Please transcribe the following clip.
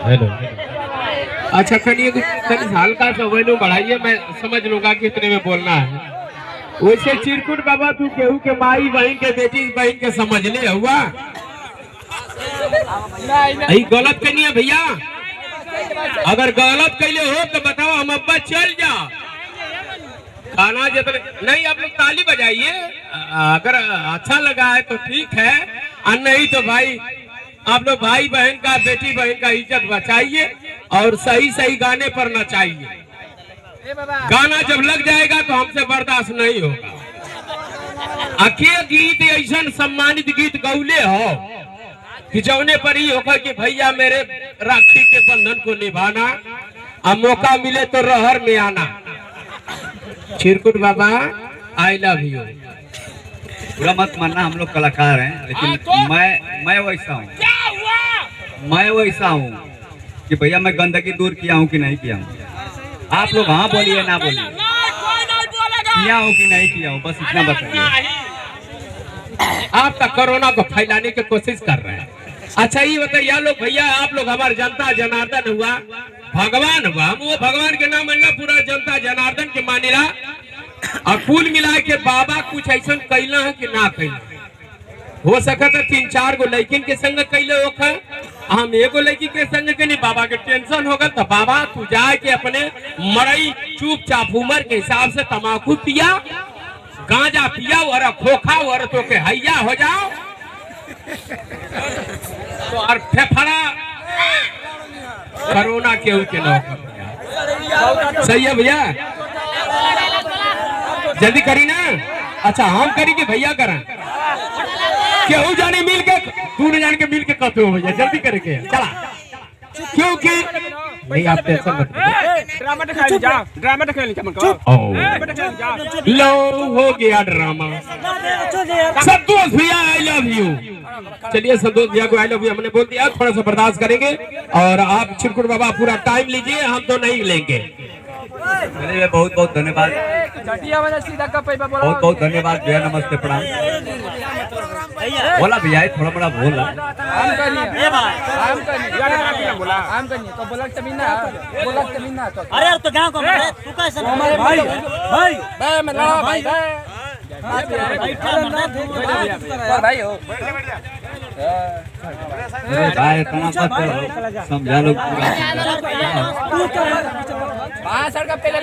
Hello. अच्छा करिए हल्का सा वैल्यू बढ़ाइए, मैं समझ लूंगा कि इतने में बोलना है। वैसे चिरकुट बाबा तू केहू के माई बहन के बेटी बहन के समझ ले हुआ गलत करनी है भैया। अगर गलत कैले हो तो बताओ, हम अब्बा चल जा खाना जितने नहीं। आप लोग ताली बजाइए, अगर अच्छा लगा है तो ठीक है, और नहीं तो भाई आप लोग भाई बहन का बेटी बहन का इज्जत बचाइए और सही सही गाने पर नचाइए। गाना जब लग जाएगा तो हमसे बर्दाश्त नहीं होगा। अकेले गीत ऐसा सम्मानित गीत गौले हो कि जौने पर ही होगा कि भैया मेरे राखी के बंधन को निभाना, अब मौका मिले तो रहर में आना। चिरकुट बाबा आई लव यू। पूरा मत मानना, हम लोग कलाकार हैं, लेकिन मैं वैसा हूँ कि भैया मैं गंदगी दूर किया हूँ कि नहीं किया हूँ। आप लोग हाँ बोलिए ना बोलिए, किया हूँ कि नहीं किया हूँ, बस इतना बताइए। आप तक कोरोना को फैलाने की कोशिश कर रहे हैं। अच्छा ये बताइए लोग भैया, आप लोग हमारे जनता जनार्दन हुआ, भगवान हुआ, हम वो भगवान के नाम मानना, पूरा जनता जनार्दन के मानेला, और कुल मिला के बाबा कुछ ऐसा कैला है कि ना कैला हो सका था। 3-4 गो लड़किन के संग कैले होखा, हम एगो लड़की के संग के नहीं। बाबा के टेंशन होगा तो बाबा तू जाके अपने मरई चुपचाप उम्र के हिसाब से तम्बाकू पिया, गांजा पिया और खोखा और तो के हैया हो जाओ तो और फेफड़ा कोरोना के न सही है भैया, जल्दी करी ना। अच्छा हम करी कि भैया करें, केहू जाने मिल के तू न जान के मिल के कहते हो भैया जल्दी करके चला, क्योंकि नहीं आप टेंशन मत लो हो गया ड्रामा। संतोष भैया आई लव यू। चलिए संतोष भैया को आई लव यू हमने बोल दिया, थोड़ा सा बर्दाश्त करेंगे। और आप चिरकुट बाबा पूरा टाइम लीजिए, हम तो नहीं लेंगे। बहुत बहुत धन्यवाद, बहुत बहुत धन्यवाद भैया, नमस्ते प्रणाम। बोला भैया थोड़ा बड़ा बोला अरे तो गाँव का तू कैसे भाई भाई हो समझा लोग सड़क पे ले